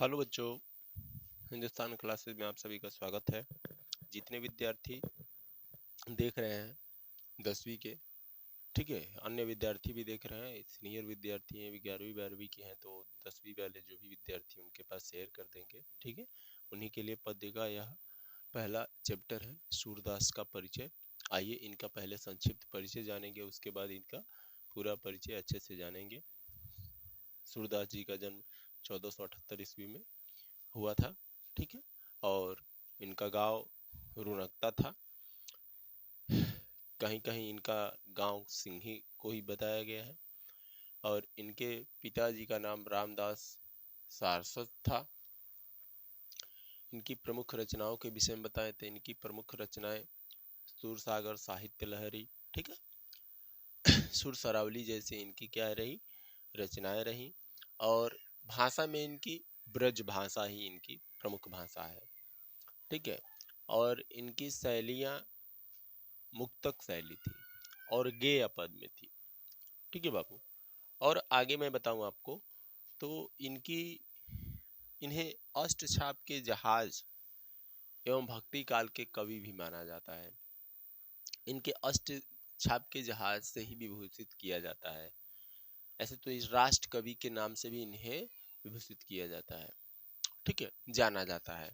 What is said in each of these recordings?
Hello बच्चों, Hindustan classes में आप सभी का स्वागत है। जितने विद्यार्थी देख रहे हैं 10वीं के, ठीक है, अन्य विद्यार्थी भी देख रहे हैं, सीनियर विद्यार्थी हैं, 11वीं 12वीं के हैं, तो 10वीं वाले जो भी विद्यार्थी हैं, उनके पास शेयर कर देंगे, ठीक है। उन्हीं के लिए पढ़ने का यह पहला चैप्टर है, सूरदास का परिचय। आइए इनका पहले संक्षिप्त परिचय जानेंगे, उसके बाद इनका पूरा परिचय अच्छे से जानेंगे। सूरदास जी का जन्म 1478 ईस्वी में हुआ था, ठीक है। और इनका गांव रुनकता था। कहीं कहीं इनका गांव सिंही को ही बताया गया है। और इनके पिताजी का नाम रामदास सारस्वत था। इनकी प्रमुख रचनाओं के विषय में बताएं तो इनकी प्रमुख रचनाएं सूरसागर, साहित्य लहरी, ठीक है, सुर सरावली जैसी इनकी क्या रही, रचनाएं रही। और भाषा में इनकी ब्रज भाषा ही इनकी प्रमुख भाषा है, ठीक है। और इनकी शैलियां मुक्तक शैली थी और गेय पद में थी, ठीक है बाबू। और आगे मैं बताऊं आपको तो इनकी इन्हें अष्टछाप के जहाज एवं भक्ति काल के कवि भी माना जाता है। इनके अष्टछाप के जहाज से ही विभूषित किया जाता है। ऐसे तो इस राष्ट्र कवि के नाम से भी इन्हें विभूषित किया जाता है, ठीक है, जाना जाता है।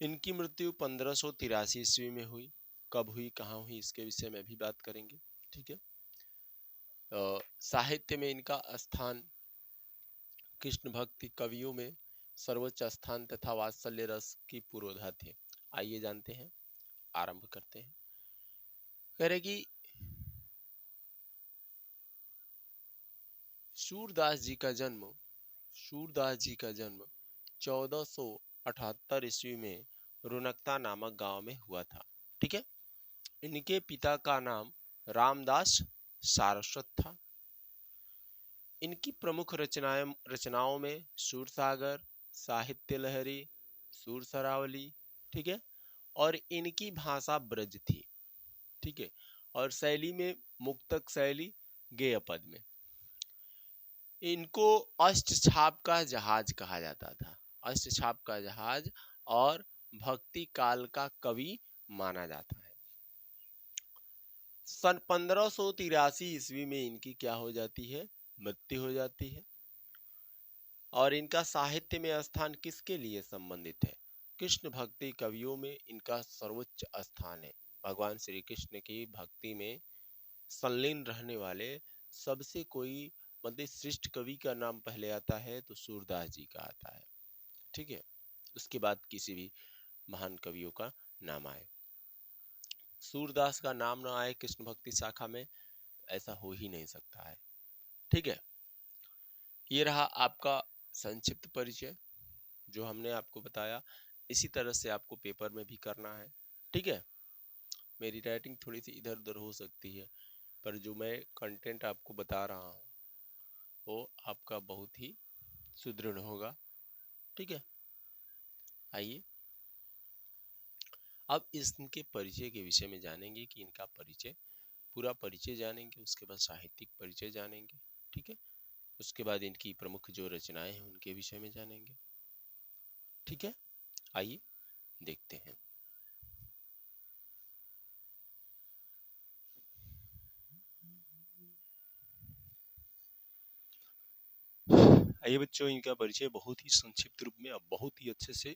इनकी मृत्यु 1583 ईस्वी में हुई। कब हुई, कहाँ हुई, इसके विषय में भी बात करेंगे, ठीक है। साहित्य में इनका स्थान कृष्ण भक्ति कवियों में सर्वोच्च स्थान तथा वात्सल्य रस की पुरोधा थे। आइए जानते हैं, आरंभ करते हैं। कह रहे कि सूरदास जी का जन्म 1478 ईस्वी में रुनकता नामक गांव में हुआ था, ठीक है। इनके पिता का नाम रामदास सारस्वत था। इनकी प्रमुख रचनाओं में सूरसागर, साहित्य लहरी, सुर सरावली, ठीक है। और इनकी भाषा ब्रज थी, ठीक है। और शैली में मुक्तक शैली, गेय पद में। इनको अष्टछाप का जहाज कहा जाता था, अष्टछाप का जहाज, और भक्ति काल का कवि माना जाता है। सन 1583 ईस्वी में इनकी क्या हो जाती है, मृत्यु हो जाती है। और इनका साहित्य में स्थान किसके लिए संबंधित है, कृष्ण भक्ति कवियों में इनका सर्वोच्च स्थान है। भगवान श्री कृष्ण की भक्ति में संलीन रहने वाले सबसे कोई मतलब श्रेष्ठ कवि का नाम पहले आता है तो सूरदास जी का आता है, ठीक है। उसके बाद किसी भी महान कवियों का नाम आए। सूरदास का नाम ना आए कृष्ण भक्ति शाखा में, ऐसा हो ही नहीं सकता है, ठीक है। ये रहा आपका संक्षिप्त परिचय जो हमने आपको बताया। इसी तरह से आपको पेपर में भी करना है, ठीक है। मेरी राइटिंग थोड़ी सी इधर उधर हो सकती है, पर जो मैं कंटेंट आपको बता रहा हूँ वो आपका बहुत ही सुदृढ़ होगा, ठीक है। आइए अब इनके परिचय के विषय में जानेंगे कि इनका परिचय, पूरा परिचय जानेंगे, उसके बाद साहित्यिक परिचय जानेंगे, ठीक है। उसके बाद इनकी प्रमुख जो रचनाएं हैं उनके विषय में जानेंगे, ठीक है। आइए देखते हैं। आइए बच्चों, इनका परिचय बहुत ही संक्षिप्त रूप में, अब बहुत ही अच्छे से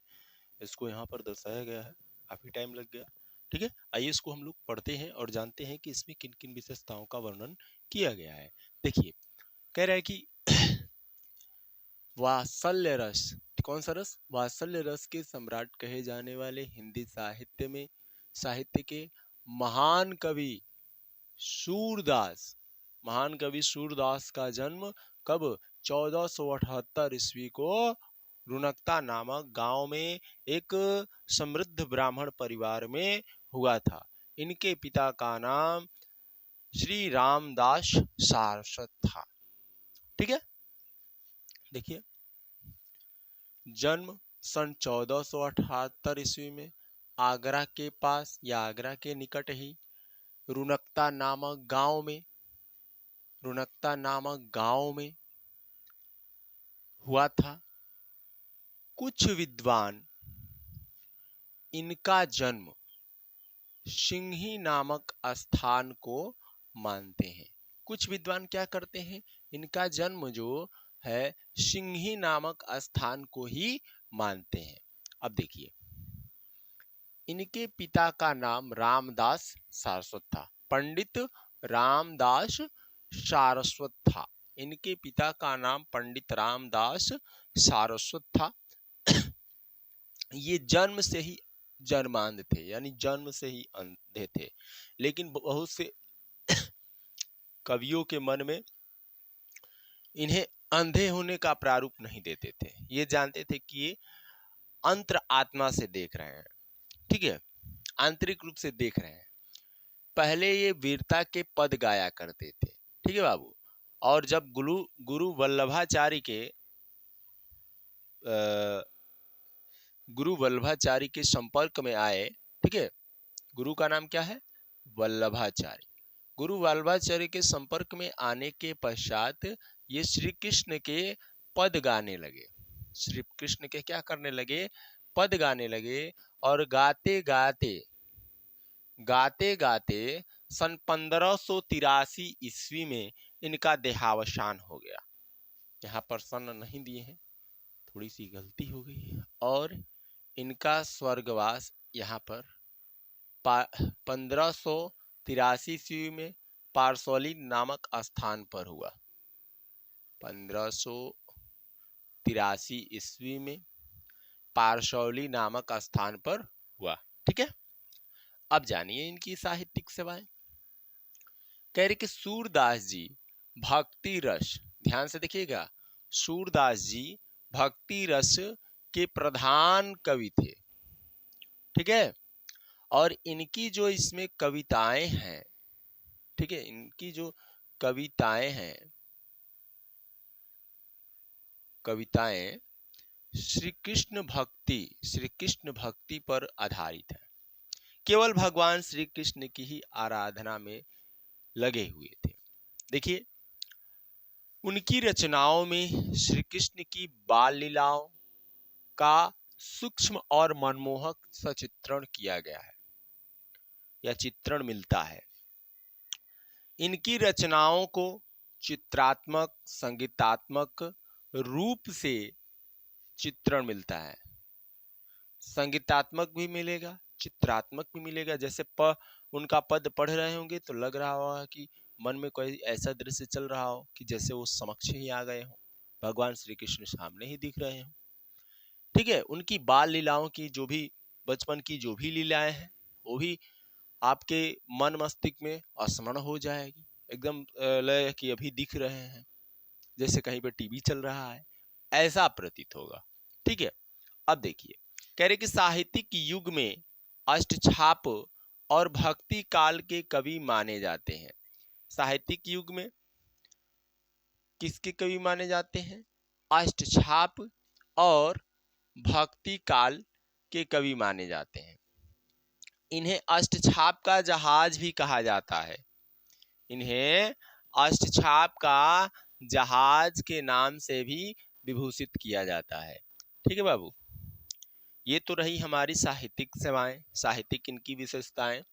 इसको यहाँ पर दर्शाया गया है, काफी टाइम लग गया, ठीक है। आइए इसको हम लोग पढ़ते हैं और जानते हैं कि इसमें किन किन विशेषताओं का वर्णन किया गया है। देखिए, कह रहा है कि वात्सल्य रस, कौन सा रस, वात्सल्य रस के सम्राट कहे जाने वाले हिंदी साहित्य के महान कवि सूरदास, महान कवि सूरदास का जन्म कब, 1478 ईस्वी को रुनकता नामक गांव में एक समृद्ध ब्राह्मण परिवार में हुआ था। इनके पिता का नाम श्री रामदास सारस्वत था, ठीक है। देखिए, जन्म सन 1478 ईस्वी में आगरा के पास या आगरा के निकट ही रुनकता नामक गांव में, रुनकता नामक गांव में हुआ था। कुछ विद्वान इनका जन्म सिंही नामक स्थान को मानते हैं। कुछ विद्वान क्या करते हैं, इनका जन्म जो है सिंही नामक स्थान को ही मानते हैं। अब देखिए, इनके पिता का नाम रामदास सारस्वत था। पंडित रामदास सारस्वत था। इनके पिता का नाम पंडित रामदास सारस्वत था। ये जन्म से ही जन्मांध थे, यानी जन्म से ही अंधे थे। लेकिन बहुत से कवियों के मन में इन्हें अंधे होने का प्रारूप नहीं देते थे। ये जानते थे कि ये अंतर आत्मा से देख रहे हैं, ठीक है, आंतरिक रूप से देख रहे हैं। पहले ये वीरता के पद गाया करते थे, ठीक है बाबू। और जब गुरु वल्लभाचार्य के संपर्क में आए, ठीक है, गुरु का नाम क्या है, वल्लभाचार्य। गुरु वल्लभाचार्य के संपर्क में आने के पश्चात ये श्री कृष्ण के पद गाने लगे। श्री कृष्ण के क्या करने लगे, पद गाने लगे। और गाते गाते सन 1583 ईस्वी में इनका देहावसान हो गया। यहाँ पर सन नहीं दिए हैं, थोड़ी सी गलती हो गई है। और इनका स्वर्गवास यहाँ पर 1583 ईस्वी में पारसौली नामक स्थान पर हुआ। 1583 ईस्वी में पारसौली नामक स्थान पर हुआ, ठीक है। अब जानिए इनकी साहित्यिक सेवाएं। कह रहे कि सूरदास जी भक्ति रस, ध्यान से देखिएगा, सूरदास जी भक्ति रस के प्रधान कवि थे, ठीक है। और इनकी जो इसमें कविताएं हैं, ठीक है, इनकी जो कविताएं हैं, कविताएं श्री कृष्ण भक्ति पर आधारित है। केवल भगवान श्री कृष्ण की ही आराधना में लगे हुए थे। देखिए, उनकी रचनाओं में श्री कृष्ण की बाल लीलाओं का सूक्ष्म और मनमोहक सचित्रण किया गया है, या चित्रण मिलता है। इनकी रचनाओं को चित्रात्मक, संगीतात्मक रूप से चित्रण मिलता है। संगीतात्मक भी मिलेगा, चित्रात्मक भी मिलेगा। जैसे उनका पद पढ़ रहे होंगे तो लग रहा होगा कि मन में कोई ऐसा दृश्य चल रहा हो कि जैसे वो समक्ष ही आ गए हो, भगवान श्री कृष्ण सामने ही दिख रहे हो, ठीक है। उनकी बाल लीलाओं की जो भी, बचपन की जो भी लीलाएं हैं, वो भी आपके मन मस्तिष्क में स्मरण हो जाएगी, एकदम लय कि अभी दिख रहे हैं, जैसे कहीं पे टीवी चल रहा है, ऐसा प्रतीत होगा, ठीक है। अब देखिए, कह रहे कि साहित्यिक युग में अष्टछाप और भक्ति काल के कवि माने जाते हैं। साहित्यिक युग में किसके कवि माने जाते हैं, अष्टछाप और भक्ति काल के कवि माने जाते हैं। इन्हें अष्टछाप का जहाज भी कहा जाता है। इन्हें अष्टछाप का जहाज के नाम से भी विभूषित किया जाता है, ठीक है बाबू। ये तो रही हमारी साहित्यिक सेवाएं, साहित्यिक इनकी विशेषताएं।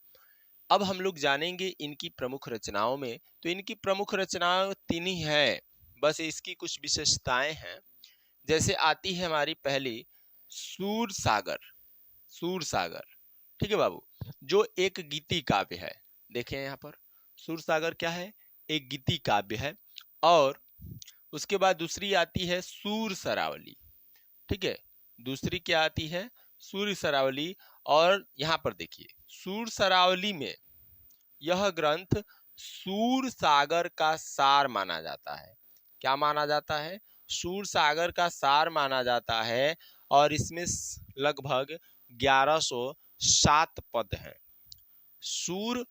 अब हम लोग जानेंगे इनकी प्रमुख रचनाओं में। तो इनकी प्रमुख रचनाएं 3 ही है, बस इसकी कुछ विशेषताएं हैं। जैसे आती है हमारी पहली सूरसागर, ठीक है बाबू, जो एक गीति काव्य है। देखें यहाँ पर, सूरसागर क्या है, एक गीति काव्य है। और उसके बाद दूसरी आती है सूर सरावली, ठीक है, दूसरी क्या आती है, सूर सरावली। और यहाँ पर देखिए, सूर सरावली में यह ग्रंथ सूर सागर का सार माना जाता है। क्या माना जाता है, सूर सागर का सार माना जाता है। और इसमें लगभग 1107 पद हैं। सूर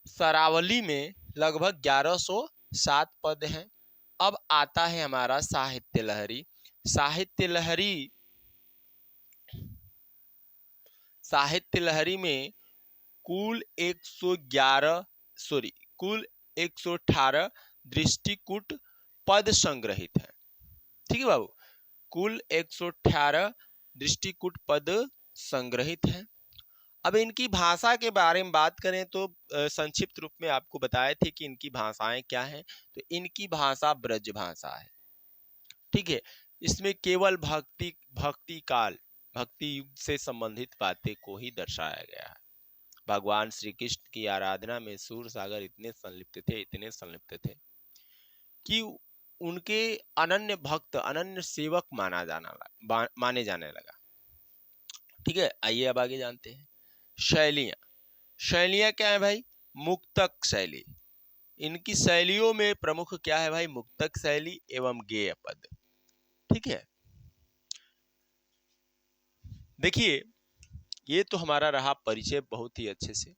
सरावली में लगभग 1107 पद हैं। अब आता है हमारा साहित्य लहरी। साहित्य लहरी में कुल 118 दृष्टिकूट पद संग्रहित है, ठीक है बाबू। कुल 118 दृष्टिकूट पद संग्रहित हैं। अब इनकी भाषा के बारे में बात करें तो संक्षिप्त रूप में आपको बताए थे कि इनकी भाषाएं क्या हैं। तो इनकी भाषा ब्रज भाषा है, ठीक है। इसमें केवल भक्ति काल, भक्ति युग से संबंधित बातें को ही दर्शाया गया है। भगवान श्री कृष्ण की आराधना में सूर सागर इतने संलिप्त थे कि उनके अनन्य भक्त, अनन्य सेवक माने जाने लगा, ठीक है। आइए अब आगे जानते हैं। शैलियां क्या है भाई? मुक्तक शैली। इनकी शैलियों में प्रमुख क्या है भाई? मुक्तक शैली एवं गेय पद, ठीक है। देखिए, ये तो हमारा रहा परिचय बहुत ही अच्छे से।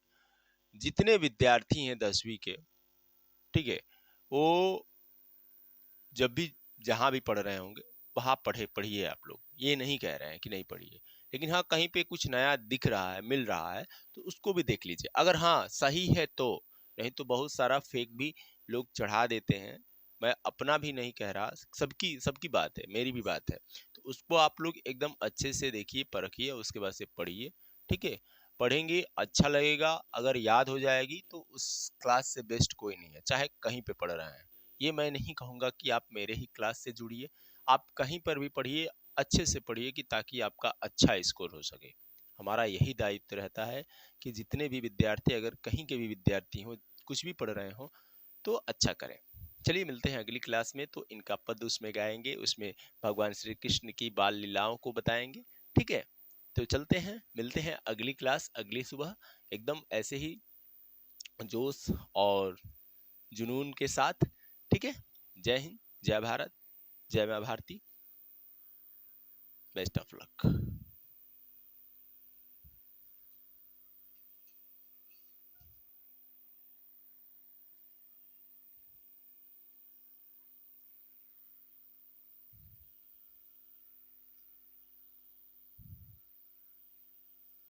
जितने विद्यार्थी हैं 10वीं के, ठीक है, वो जब भी जहां भी पढ़ रहे होंगे वहां पढ़िए आप लोग, ये नहीं कह रहे हैं कि नहीं पढ़िए, लेकिन हाँ कहीं पे कुछ नया दिख रहा है, मिल रहा है, तो उसको भी देख लीजिए, अगर हाँ सही है तो। नहीं तो बहुत सारा फेक भी लोग चढ़ा देते हैं। मैं अपना भी नहीं कह रहा, सबकी सबकी बात है, मेरी भी बात है। तो उसको आप लोग एकदम अच्छे से देखिए, परखिए, उसके बाद से पढ़िए, ठीक है। पढ़ेंगे अच्छा लगेगा, अगर याद हो जाएगी तो उस क्लास से बेस्ट कोई नहीं है, चाहे कहीं पे पढ़ रहे हैं। ये मैं नहीं कहूँगा कि आप मेरे ही क्लास से जुड़िए, आप कहीं पर भी पढ़िए, अच्छे से पढ़िए कि ताकि आपका अच्छा स्कोर हो सके। हमारा यही दायित्व रहता है कि जितने भी विद्यार्थी, अगर कहीं के भी विद्यार्थी हो, कुछ भी पढ़ रहे हो, तो अच्छा करें। चलिए मिलते हैं अगली क्लास में, तो इनका पद उसमें गाएंगे, उसमें भगवान श्री कृष्ण की बाल लीलाओं को बताएंगे, ठीक है। तो चलते हैं, मिलते हैं अगली क्लास, अगली सुबह, एकदम ऐसे ही जोश और जुनून के साथ, ठीक है। जय हिंद, जय भारत, जय माँ भारती, बेस्ट ऑफ लक।